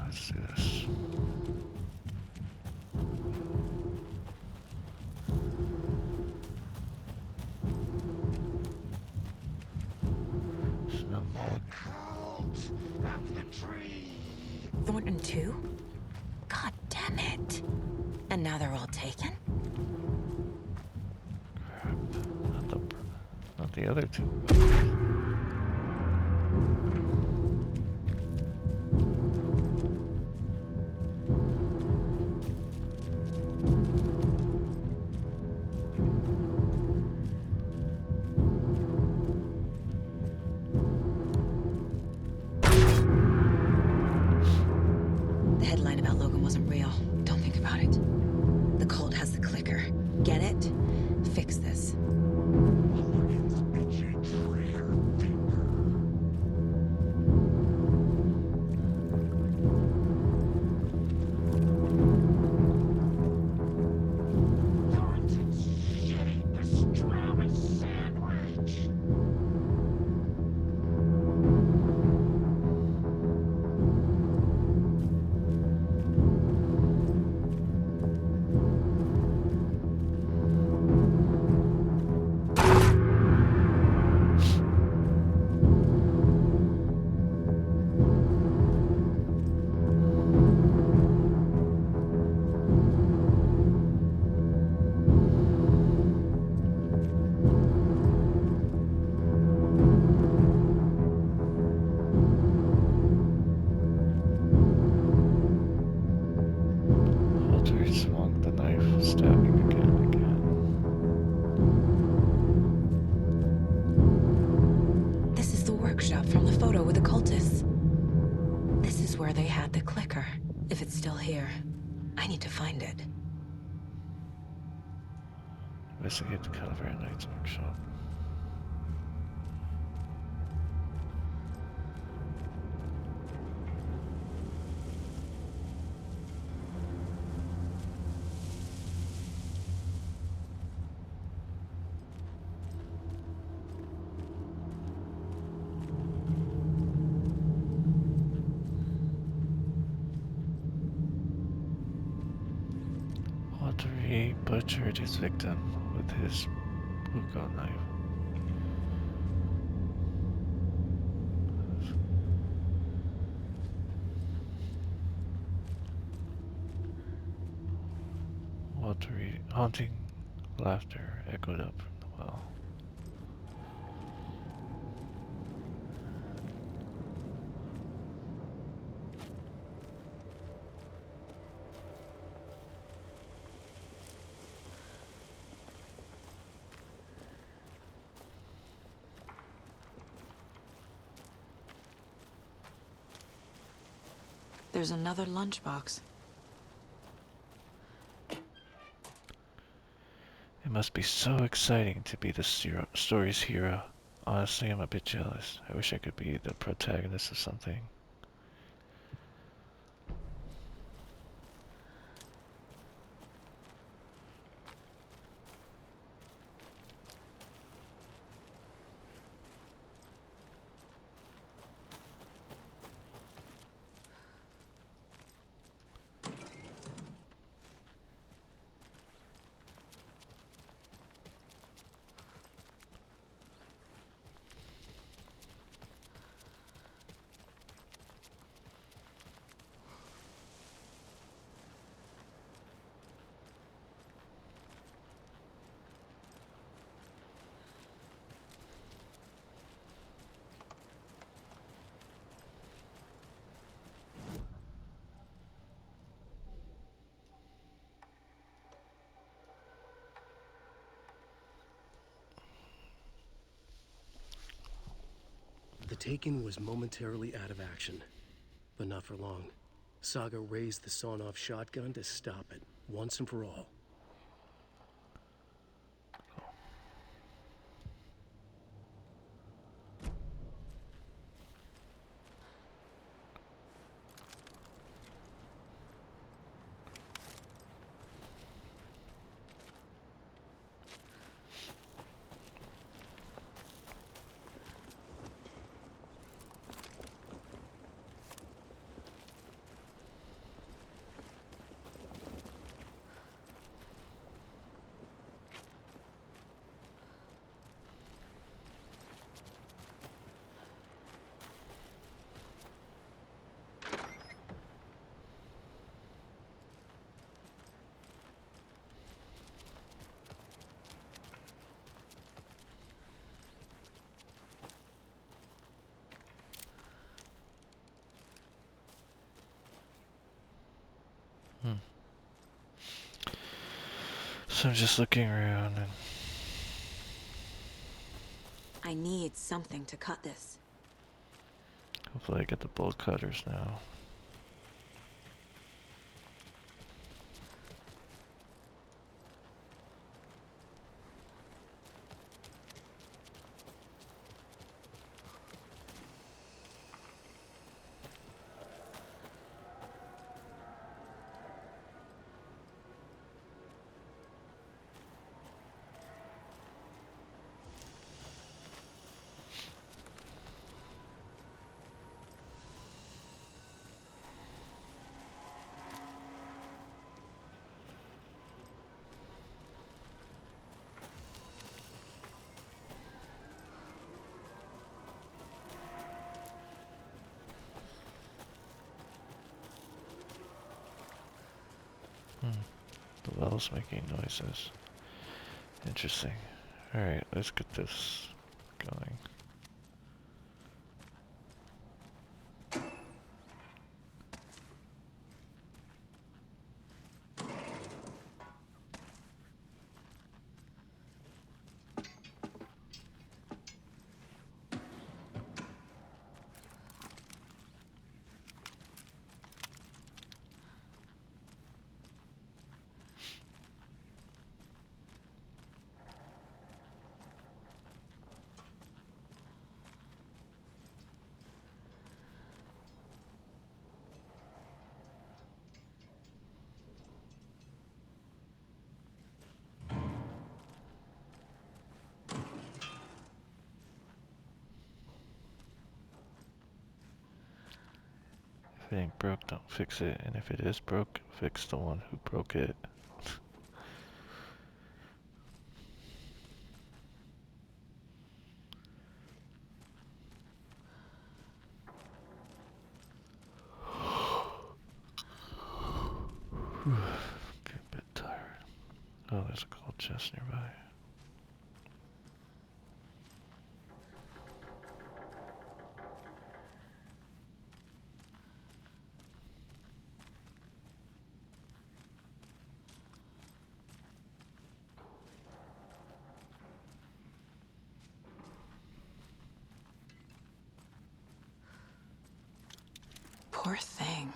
let's do this. Thornton too? God damn it. And now they're all taken? Crap. Not the other two. The headline about Logan wasn't real. Don't think about it. The Colt has the clicker. Get it? Fix this. Walter swung the knife, stabbing again and again. This is the workshop from the photo with the cultists. This is where they had the clicker. If it's still here, I need to find it. Investigate the Calaveras Knight's workshop. Walter butchered his victim with his buko knife. Walter haunting laughter echoed up from the well. There's another lunchbox. It must be so exciting to be the story's hero. Honestly, I'm a bit jealous. I wish I could be the protagonist of something. The Taken was momentarily out of action, but not for long. Saga raised the sawn-off shotgun to stop it, once and for all. Hmm. So I'm just looking around and I need something to cut this. hopefully I get the bolt cutters now. Hmm. The well's making noises. Interesting. Alright, let's get this going. If it ain't broke, don't fix it. And if it is broke, fix the one who broke it. Get a bit tired. Oh, there's a cold chest nearby. Poor thing.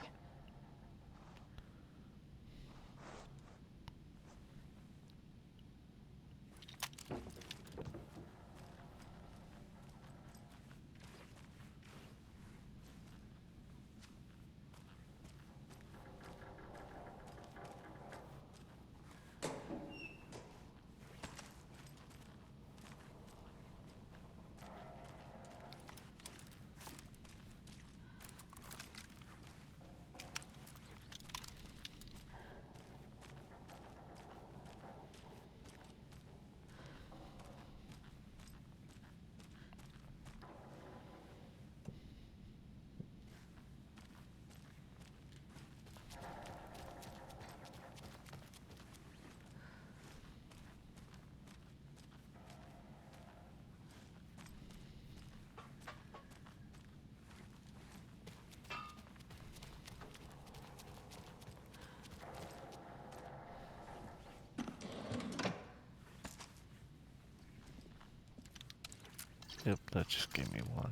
Yep, that just gave me one.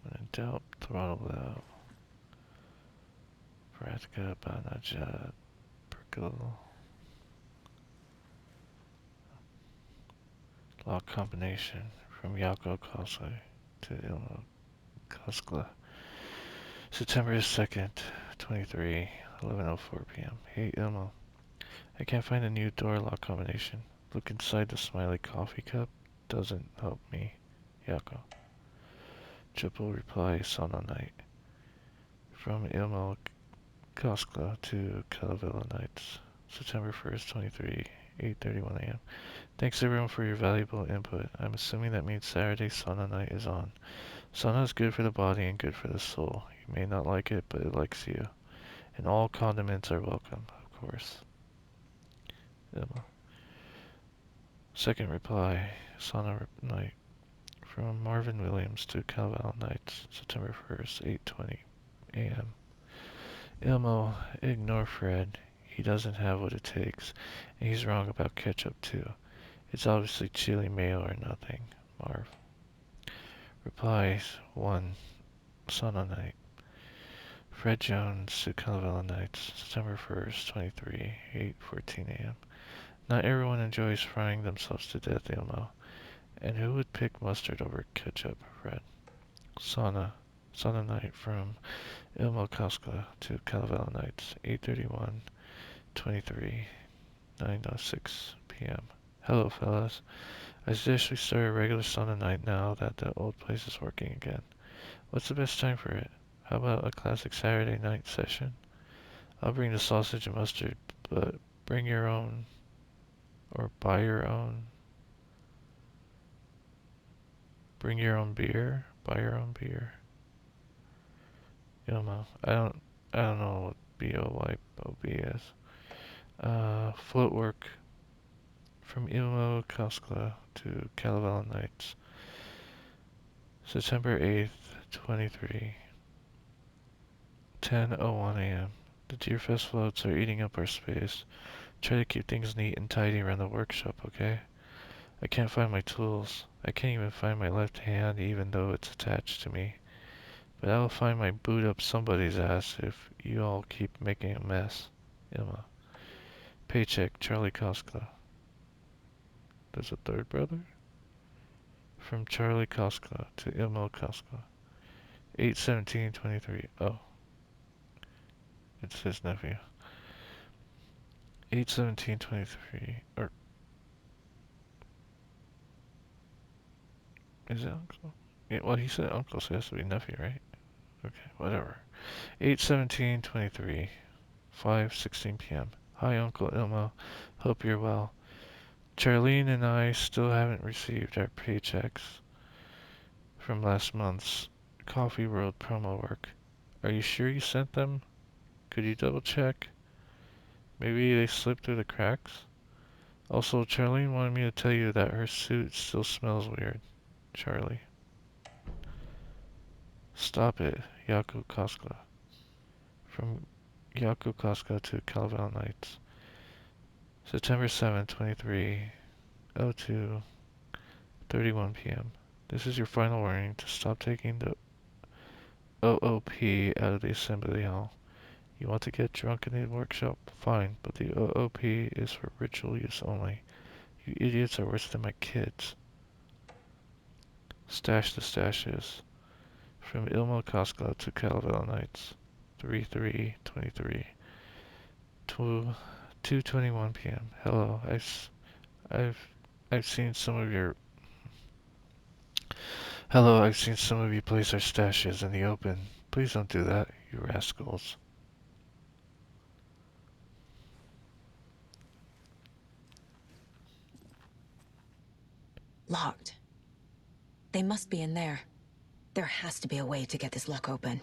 When in doubt, throttle out. Vratka, Banajad, Perkle. Lock combination from Yako Kosai to Ilmo Koskla. September 2nd, 23, 11:04 p.m. Hey Ilmo, I can't find a new door lock combination. Look inside the smiley coffee cup. Doesn't help me. Yako. Triple reply Sono Night. From Ilmo Koskla to Calavilla Nights. September 1st, 23, 8:31 a.m. Thanks everyone for your valuable input. I'm assuming that means Saturday Sauna night is on. Sauna is good for the body and good for the soul. You may not like it, but it likes you. And all condiments are welcome, of course. Emma. Second reply, Sauna Night. From Marvin Williams to Calval Nights, September 1st, 8:20 a.m. Ilmo, ignore Fred. He doesn't have what it takes, and he's wrong about ketchup too. It's obviously chili mayo or nothing. Marv. Replies 1. Sauna Night. Fred Jones to Calval Nights, September 1st, 23, 8:14 a.m. Not everyone enjoys frying themselves to death, Ilmo. And who would pick mustard over ketchup, Fred? Sauna Night from Ilmo Koska to Calval Nights, 8:31, 23, 9:06 p.m. Hello, fellas. I suggest we start a regular sauna night now that the old place is working again. What's the best time for it? How about a classic Saturday night session? I'll bring the sausage and mustard, but bring your own or buy your own. Bring your own beer, buy your own beer. Ilmo. I don't know what BOYOB is. Float work from Ilmo Koskla to Kalevala Nights. September 8th, 23, 10:01 a.m. The Deerfest floats are eating up our space. Try to keep things neat and tidy around the workshop, okay? I can't find my tools. I can't even find my left hand even though it's attached to me. But I'll find my boot up somebody's ass if you all keep making a mess. Ilma. Paycheck, Charlie Koskla. There's a third brother? From Charlie Koskla to Ilmo Koskla. 8/17/23. Oh. It's his nephew. 8/17/23. Or is it uncle? Yeah, well, he said uncle, so it has to be nephew, right? Okay, whatever. 8/17/23. 5:16 p.m. Hi, Uncle Ilmo. Hope you're well. Charlene and I still haven't received our paychecks from last month's Coffee World promo work. Are you sure you sent them? Could you double check? Maybe they slipped through the cracks? Also, Charlene wanted me to tell you that her suit still smells weird. Charlie. Stop it, Yaku Koska. From Yaku Koska to Calval Nights. September 7th, 23:02, 31 p.m. This is your final warning to stop taking the OOP out of the assembly hall. You want to get drunk in the workshop? Fine, but the OOP is for ritual use only. You idiots are worse than my kids. Stash the stashes. From Ilmo Koska to Calvel Nights. 3/3/23. 2:21 p.m. Hello, I've I've seen some of your Hello, I've seen some of you place our stashes in the open. Please don't do that, you rascals. Locked. They must be in there. There has to be a way to get this lock open.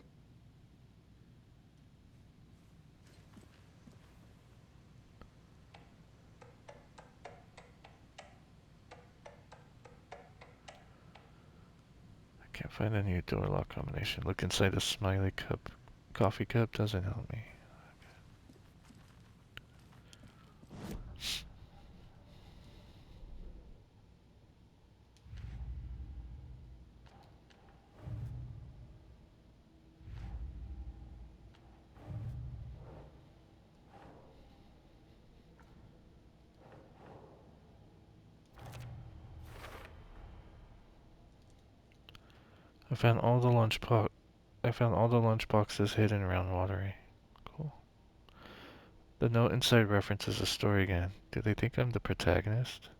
I can't find a new door lock combination. Look inside the smiley cup. Coffee cup doesn't help me. I found all the lunch boxes hidden around Watery. Cool. The note inside references the story again. Do they think I'm the protagonist?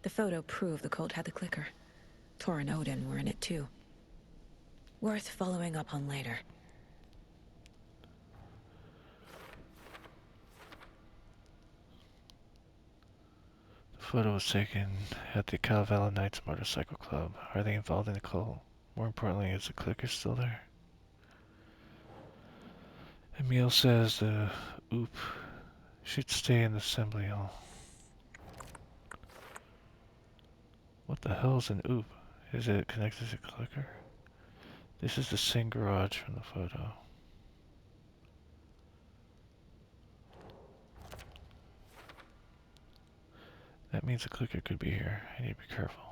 The photo proved the cult had the clicker. Tor and Odin were in it too. Worth following up on later. The photo was taken at the Kalevala Knights Motorcycle Club. Are they involved in the cult? More importantly, is the clicker still there? Emil says the OOP should stay in the assembly hall. What the hell is an OOP? Is it connected to the clicker? This is the same garage from the photo. That means the clicker could be here. I need to be careful.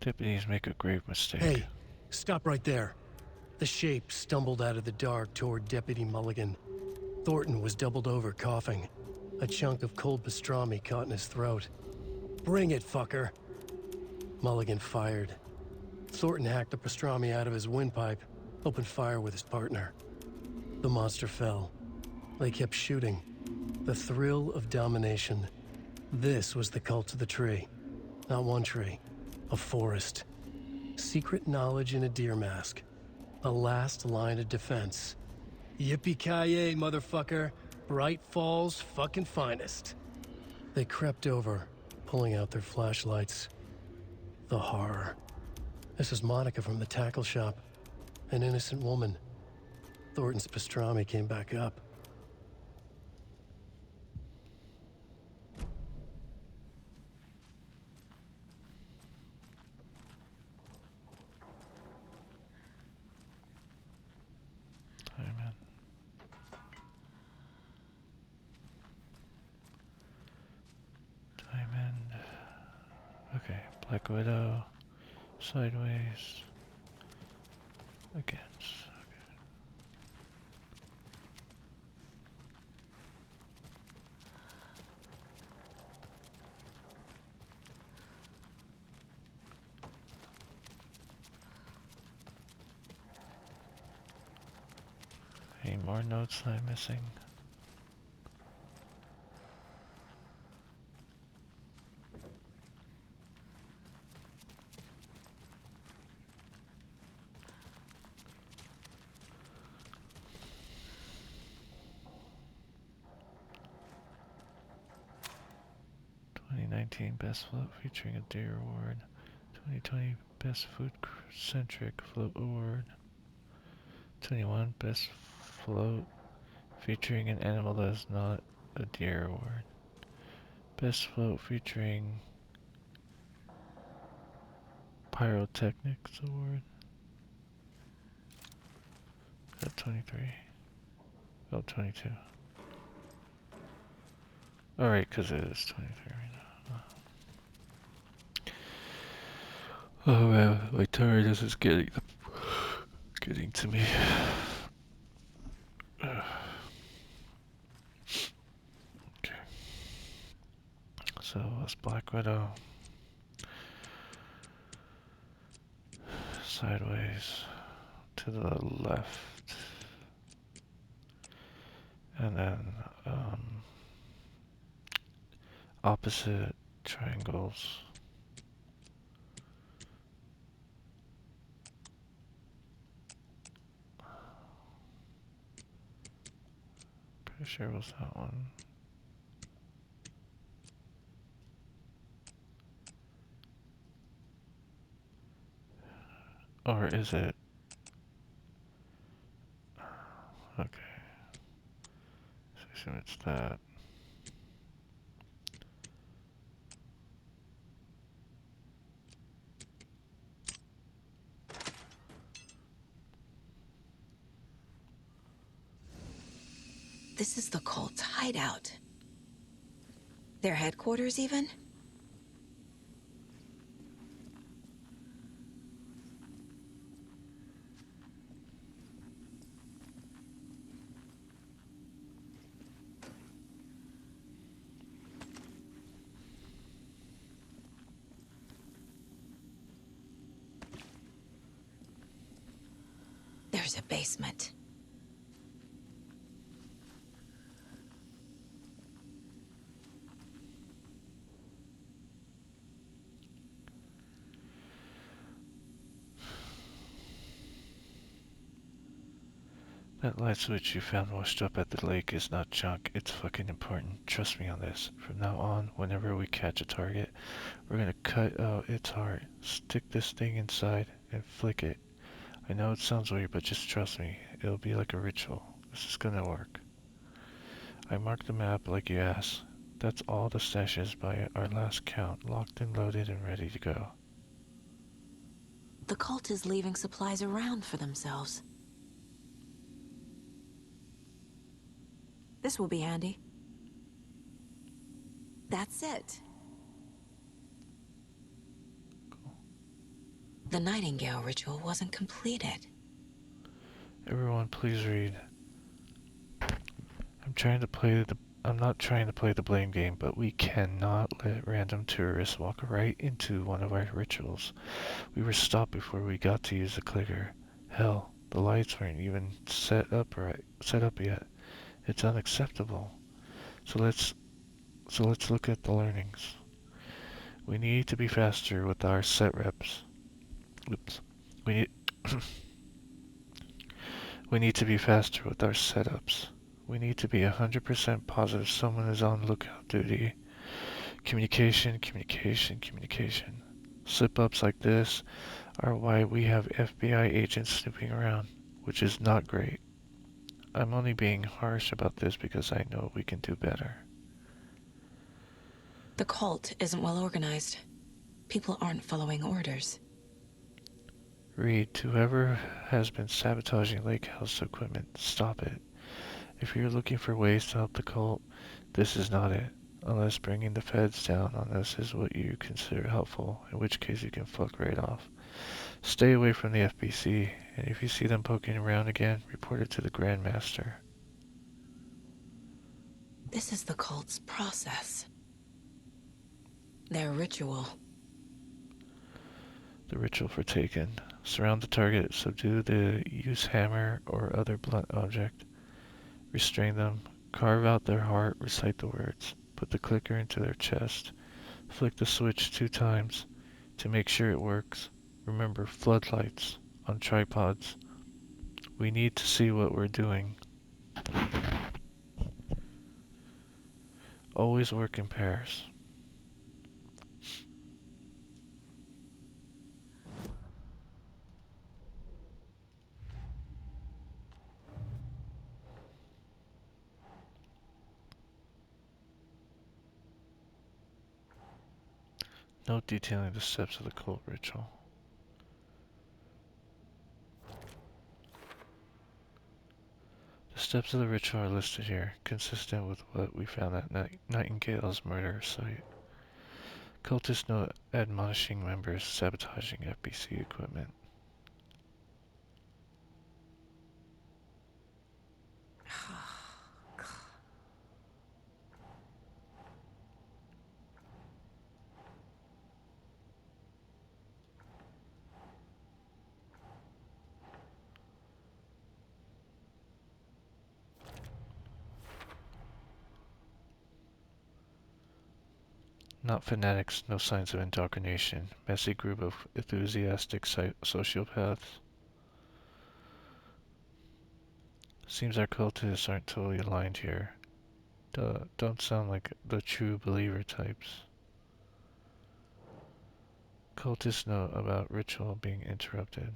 Deputies make a grave mistake. Hey, stop right there. The shape stumbled out of the dark toward Deputy Mulligan. Thornton was doubled over, coughing. A chunk of cold pastrami caught in his throat. Bring it, fucker. Mulligan fired. Thornton hacked the pastrami out of his windpipe, opened fire with his partner. The monster fell. They kept shooting. The thrill of domination. This was the cult of the tree. Not one tree. A forest. Secret knowledge in a deer mask. A last line of defense. Yippee-ki-yay, motherfucker. Bright Falls' fucking finest. They crept over, pulling out their flashlights. The horror. This is Monica from the tackle shop. An innocent woman. Thornton's pastrami came back up. Amen. Diamond. Okay, Black Widow. Sideways. Against. Okay. Any more notes I'm missing? Best Float featuring a Deer Award. 2020 Best Food Centric Float Award. 21 Best Float featuring an animal that is not a deer award. Best Float featuring Pyrotechnics Award. Got 23. Oh, 22. Alright, because it is 23 right now. Oh man, my tiredness is getting to me. Okay. So that's Black Widow. Sideways to the left. And then opposite triangles. Pretty sure it was that one. Or is it? Okay. So I assume it's that. This is the cult's hideout. Their headquarters, even? There's a basement. That light switch you found washed up at the lake is not junk. It's fucking important. Trust me on this. From now on, whenever we catch a target, we're gonna cut out its heart, stick this thing inside, and flick it. I know it sounds weird, but just trust me. It'll be like a ritual. This is gonna work. I marked the map like you asked. That's all the stashes by our last count, locked and loaded and ready to go. The cult is leaving supplies around for themselves. This will be handy. That's it. Cool. The Nightingale ritual wasn't completed. Everyone, please read. I'm not trying to play the blame game, but we cannot let random tourists walk right into one of our rituals. We were stopped before we got to use the clicker. Hell, the lights weren't even set up yet. It's unacceptable. So let's look at the learnings. We need to be faster with our set reps. Oops. We need we need to be faster with our setups. We need to be 100% positive someone is on lookout duty. Communication, communication, communication. Slip-ups like this are why we have FBI agents snooping around, which is not great. I'm only being harsh about this because I know we can do better. The cult isn't well organized. People aren't following orders. Reed, whoever has been sabotaging Lake House equipment, stop it. If you're looking for ways to help the cult, this is not it. Unless bringing the feds down on us is what you consider helpful, in which case you can fuck right off. Stay away from the FBC, and if you see them poking around again, report it to the Grand Master. This is the cult's process. Their ritual. The ritual for Taken. Surround the target, subdue the use hammer or other blunt object. Restrain them, carve out their heart, recite the words. Put the clicker into their chest. Flick the switch 2 times to make sure it works. Remember, floodlights on tripods. We need to see what we're doing. Always work in pairs. Note detailing the steps of the cult ritual. The steps of the ritual are listed here, consistent with what we found at Nightingale's murder site. Cultists note admonishing members sabotaging FBC equipment. Not fanatics, no signs of indoctrination. Messy group of enthusiastic sociopaths. Seems our cultists aren't totally aligned here. Don't sound like the true believer types. Cultists know about ritual being interrupted.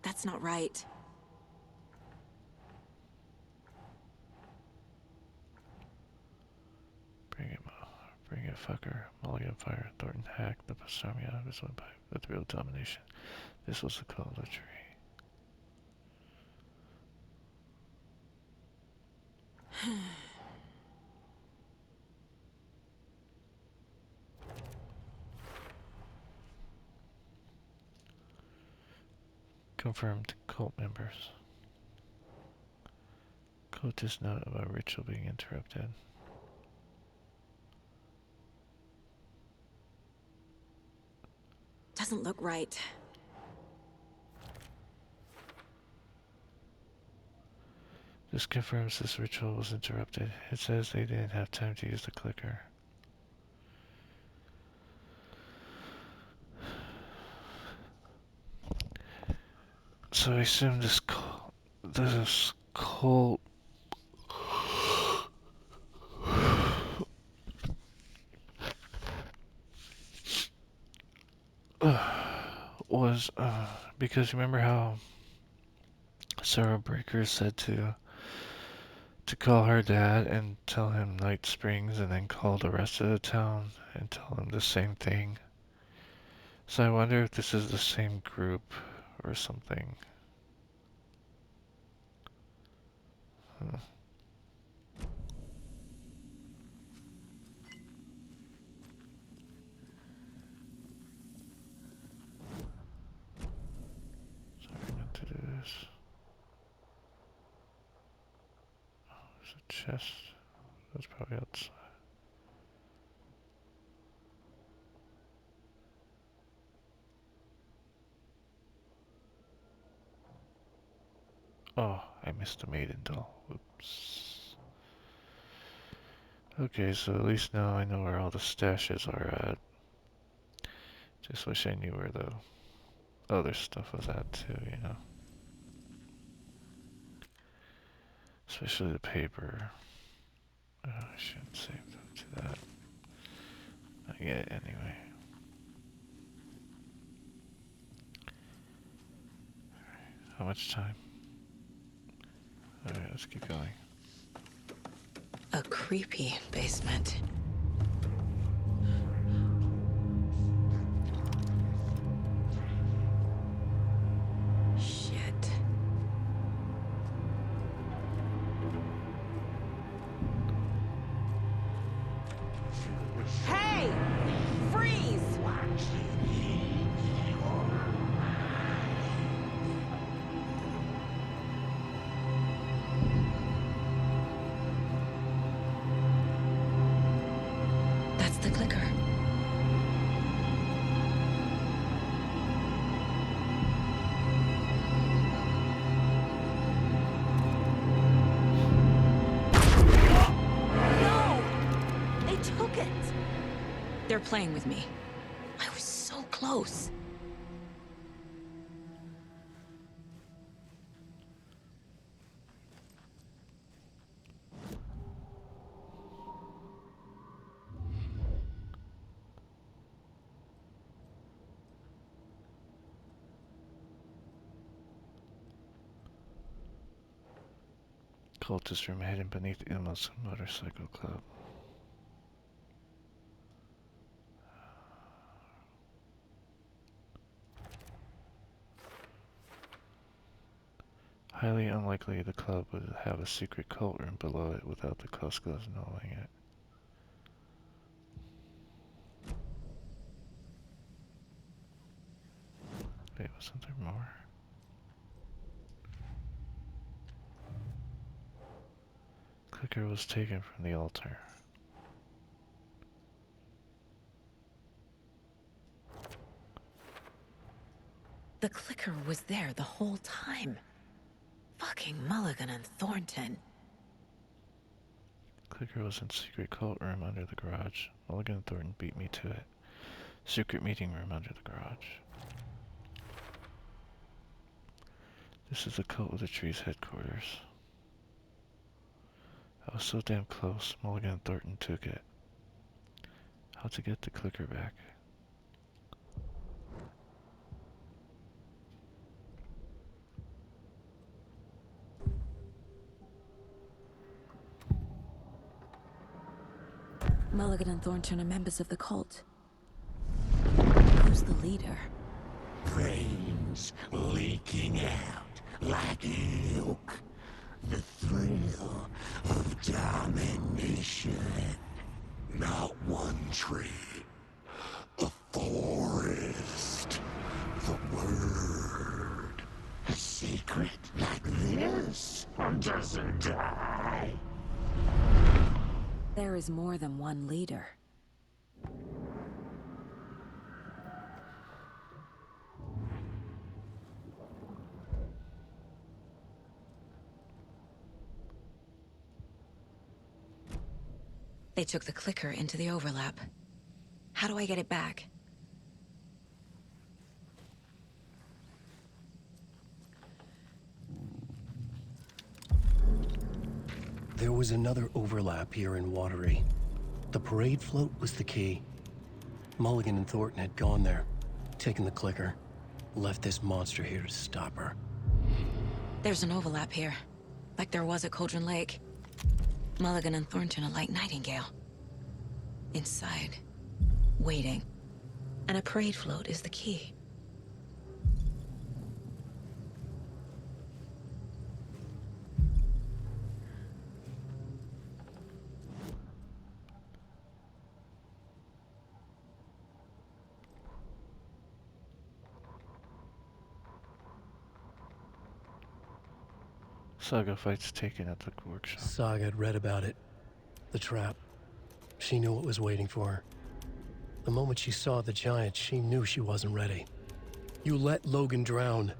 That's not right. Bring it, fucker. Mulligan fire. Thornton hacked the pastrami out of his windpipe with real domination. This was the call of the tree. Confirmed cult members. Cultist note about ritual being interrupted. Doesn't look right. This confirms this ritual was interrupted. It says they didn't have time to use the clicker. So I assume this cult was because remember how Sarah Breaker said to call her dad and tell him Night Springs and then call the rest of the town and tell them the same thing. So I wonder if this is the same group or something. Huh. Sorry not to do this. Oh, there's a chest. That's probably outside. Oh, I missed a maiden doll. Whoops. Okay, so at least now I know where all the stashes are at. Just wish I knew where the other stuff was at too, you know. Especially the paper. Oh, I shouldn't save them to that. Not yet, anyway. How much time? Alright, let's keep going. A creepy basement. Shit. Hey! Freeze! That's the clicker. No! They took it! They're playing with me. I was so close. Cultist room hidden beneath Ilma's motorcycle club. Highly unlikely the club would have a secret cult room below it without the Koskos knowing it. Wait, wasn't there more? Clicker was taken from the altar. The clicker was there the whole time. Fucking Mulligan and Thornton. clicker was in secret cult room under the garage. Mulligan and Thornton beat me to it. Secret meeting room under the garage. This is the Cult of the Tree's headquarters. I was so damn close. Mulligan and Thornton took it. How to get the clicker back? Mulligan and Thornton are members of the cult. Who's the leader? Brains leaking out like milk. The thrill of domination. Not one tree. A forest. The word. A secret like this doesn't die. There is more than one leader. They took the clicker into the overlap. How do I get it back? There was another overlap here in Watery. The parade float was the key. Mulligan and Thornton had gone there, taken the clicker, left this monster here to stop her. There's an overlap here, like there was at Cauldron Lake. Mulligan and Thornton are like Nightingale. Inside, waiting. And a parade float is the key. Saga fights taken at the workshop. Saga had read about it. The trap. She knew what was waiting for her. The moment she saw the giant, she knew she wasn't ready. You let Logan drown.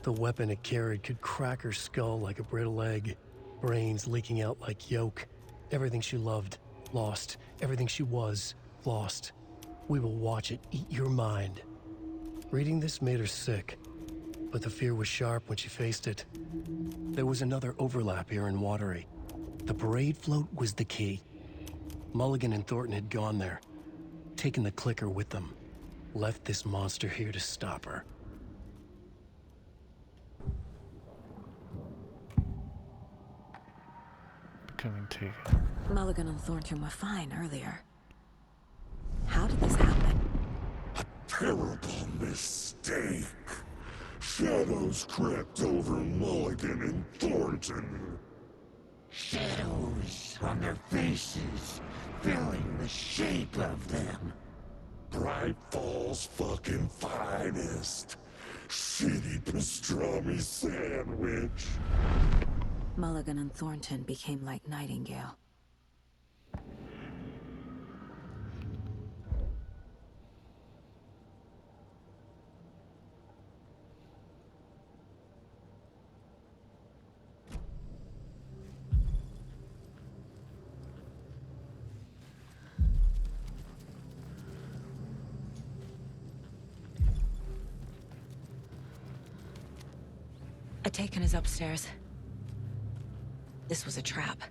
The weapon it carried could crack her skull like a brittle egg. Brains leaking out like yolk. Everything she loved, lost. Everything she was, lost. We will watch it eat your mind. Reading this made her sick. But the fear was sharp when she faced it. There was another overlap here in Watery. The parade float was the key. Mulligan and Thornton had gone there, taken the clicker with them, left this monster here to stop her. Becoming taken. Mulligan and Thornton were fine earlier. How did this happen? A terrible mistake. Shadows crept over Mulligan and Thornton. Shadows on their faces, filling the shape of them. Bright Falls fucking finest. Shitty pastrami sandwich. Mulligan and Thornton became like Nightingale. Taken is upstairs. This was a trap.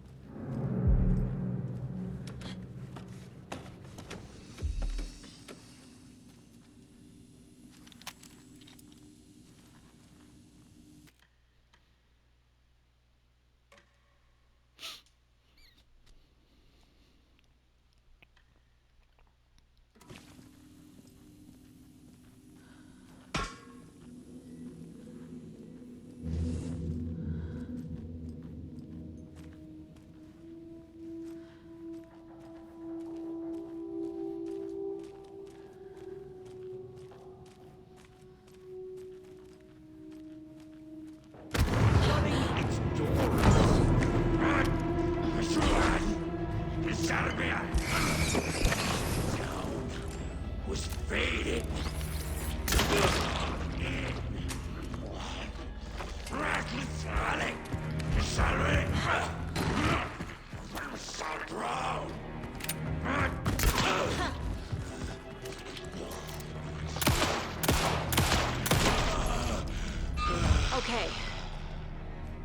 Okay.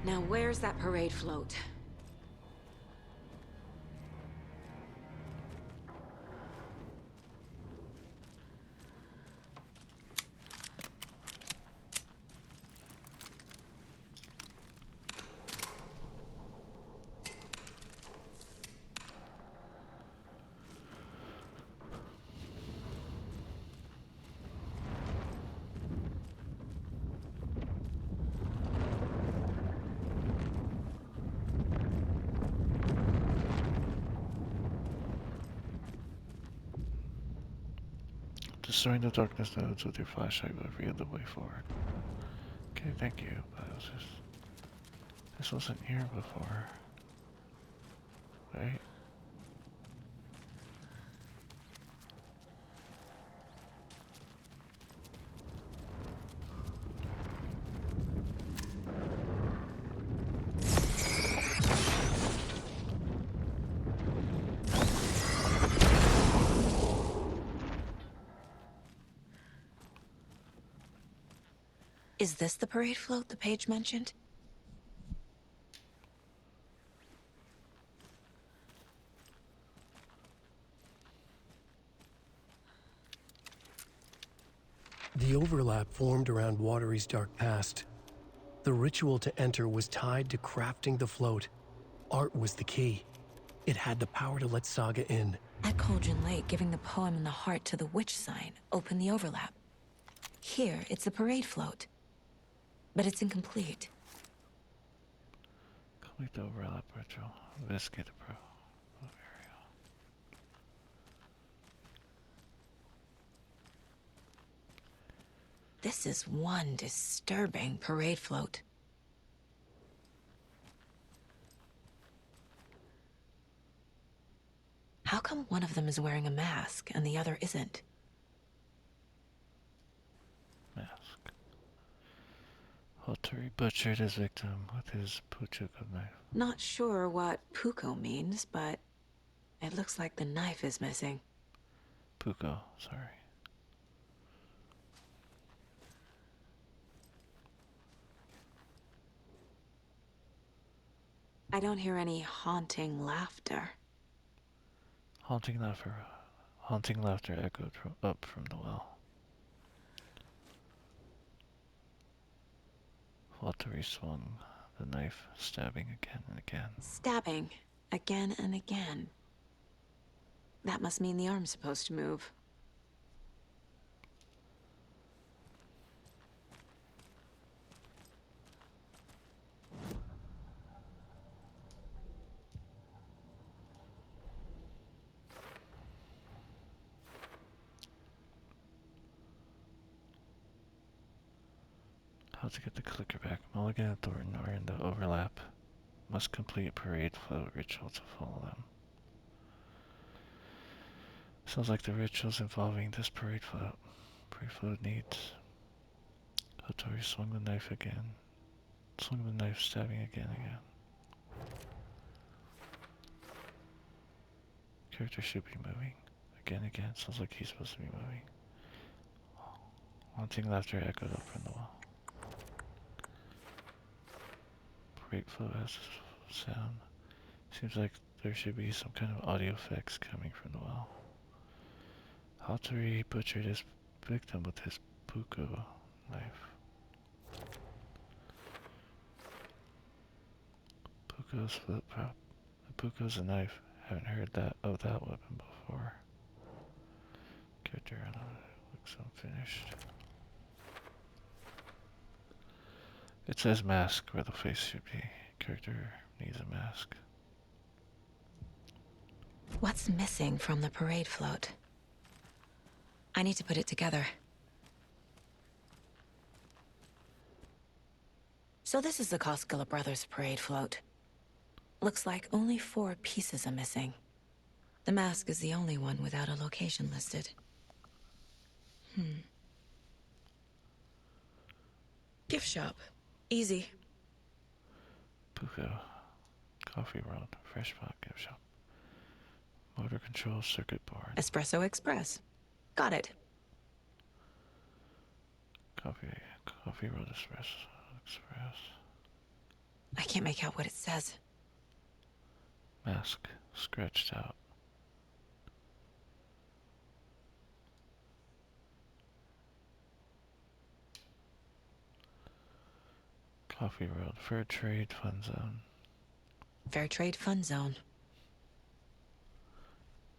Now where's that parade float? Destroying the darkness nodes with your flashlight will reveal the way forward. Okay, thank you. But this wasn't here before, right? Is this the parade float the page mentioned? The overlap formed around Watery's dark past. The ritual to enter was tied to crafting the float. Art was the key. It had the power to let Saga in. At Cauldron Lake, giving the poem and the heart to the witch sign opened the overlap. Here, it's the parade float. But it's incomplete. Complete the overlap ritual. Investigate the pro area. This is one disturbing parade float. How come one of them is wearing a mask and the other isn't? Mask. Halteri butchered his victim with his Puchuko knife. Not sure what Puko means, but it looks like the knife is missing. Puko, sorry. I don't hear any haunting laughter. Haunting laughter echoed up from the well. Halteri swung the knife, stabbing again and again. Stabbing again and again. That must mean the arm's supposed to move. How to get the clicker back? Mulligan and Thornton are in the overlap. Must complete parade float ritual to follow them. Sounds like the rituals involving this parade float. Parade float needs. Halteri swung the knife again. Swung the knife, stabbing again and again. Character should be moving. Again. Sounds like he's supposed to be moving. Haunting laughter echoed up from the wall. Parade float has sound. Seems like there should be some kind of audio effects coming from the well. Halteri butchered his victim with his Puko knife. Puko's flip prop. Puko's a knife. Haven't heard of that weapon before. Character looks unfinished. It says mask where the face should be. Character needs a mask. What's missing from the parade float? I need to put it together. So this is the Koskela Brothers parade float. Looks like only 4 pieces are missing. The mask is the only one without a location listed. Gift shop. Easy. Puko. Coffee World. Fresh pot gift shop. Motor control circuit board. Espresso Express. Got it. Coffee World Espresso. Express. I can't make out what it says. Mask scratched out. Coffee World, Fair Trade Fun Zone. Fair Trade Fun Zone.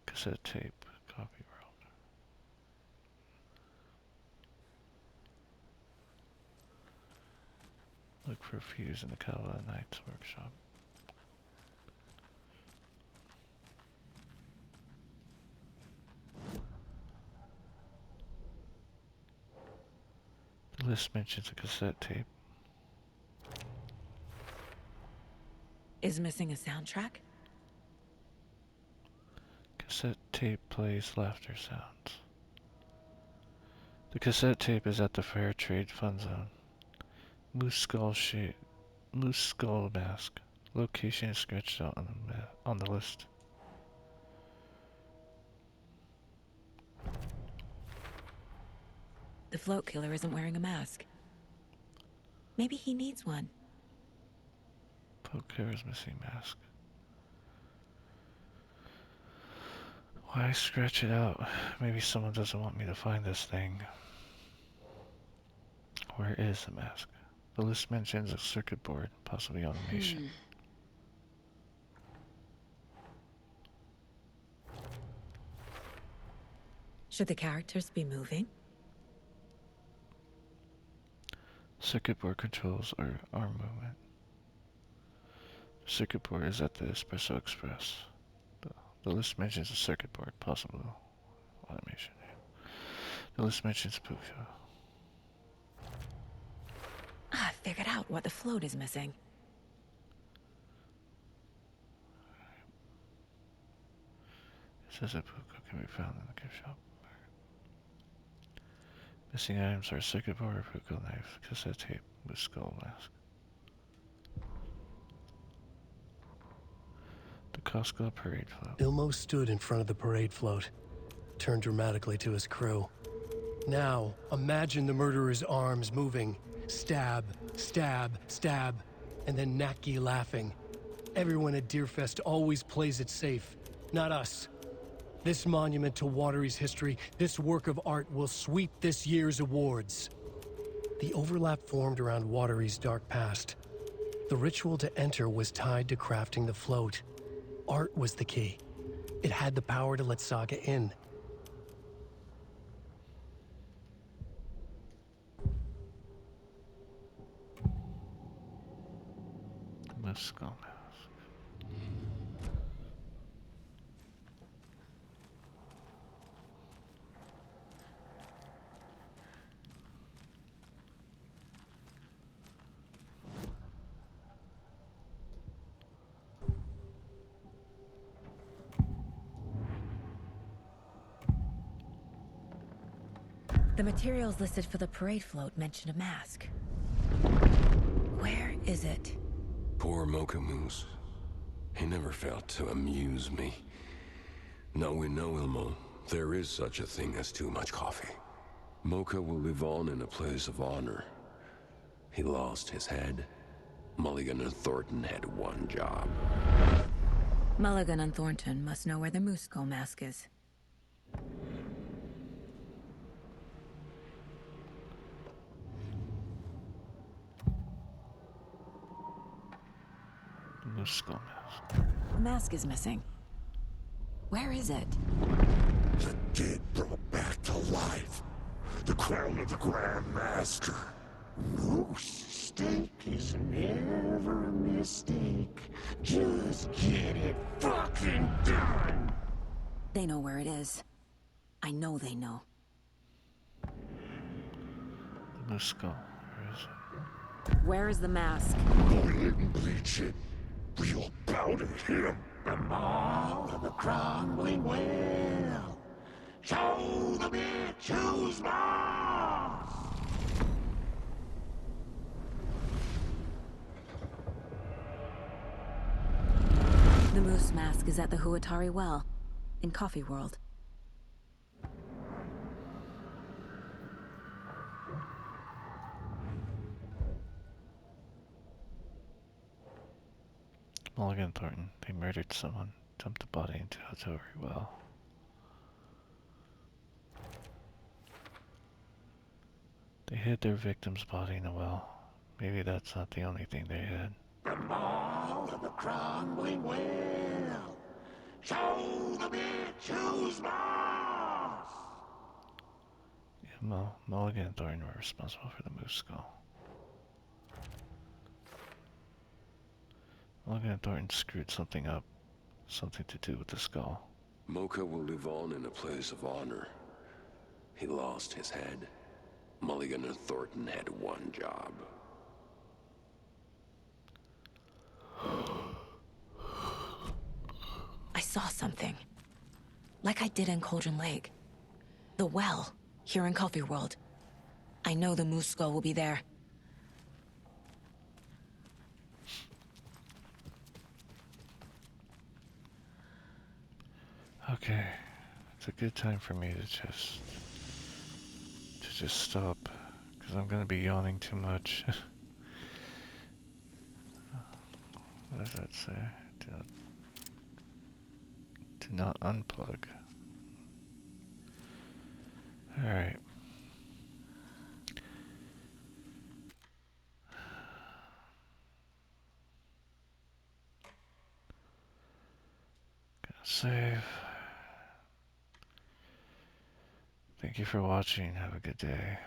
Cassette tape, Coffee World. Look for a fuse in the Caldwell Knights workshop. The list mentions a cassette tape. Is missing a soundtrack? Cassette tape plays laughter sounds. The cassette tape is at the Fair Trade Fun Zone. Moose skull mask. Location is scratched out on the list. The float killer isn't wearing a mask. Maybe he needs one. Poker's missing mask. Why scratch it out? Maybe someone doesn't want me to find this thing. Where is the mask? The list mentions a circuit board, possibly automation. Should the characters be moving? Circuit board controls are arm movement. The circuit board is at the Espresso Express. The list mentions a circuit board, possible automation. The list mentions Puka. I figured out what the float is missing. It says that Puka can be found in the gift shop. Missing items are circuit board, Puka knife, cassette tape, with skull mask. The Costco parade float. Ilmo stood in front of the parade float, turned dramatically to his crew. Now, imagine the murderer's arms moving. Stab, stab, stab, and then Naki laughing. Everyone at Deerfest always plays it safe, not us. This monument to Watery's history, this work of art will sweep this year's awards. The overlap formed around Watery's dark past. The ritual to enter was tied to crafting the float. Art was the key. It had the power to let Saga in. The skull mask. The materials listed for the parade float mention a mask. Where is it? Poor Mocha Moose. He never failed to amuse me. Now we know, Ilmo, there is such a thing as too much coffee. Mocha will live on in a place of honor. He lost his head. Mulligan and Thornton had one job. Mulligan and Thornton must know where the Moose Skull mask is. The skull mask. The mask is missing. Where is it? The dead brought back to life. The crown of the Grand Master. Moose steak is never a mistake. Just get it fucking done. They know where it is. I know they know. The skull. Where is it? Where is the mask? Go ahead and bleach it. Real bout at him. The maw of the crumbling well. Show the bitch who's boss. The Moose mask is at the Huatari Well, in Coffee World. Mulligan and Thornton, they murdered someone, dumped the body into a Hattori well. They hid their victim's body in a well. Maybe that's not the only thing they hid. The mall of the crumbling will. Show the bitch who's boss. Mulligan and Thornton were responsible for the moose skull. Mulligan and Thornton screwed something up. Something to do with the skull. Mocha will live on in a place of honor. He lost his head. Mulligan and Thornton had one job. I saw something. Like I did in Cauldron Lake. The well, here in Coffee World. I know the moose skull will be there. Okay, it's a good time for me to just stop, because I'm gonna be yawning too much. What does that say? Do not unplug. Alright. Gonna save. Thank you for watching. Have a good day.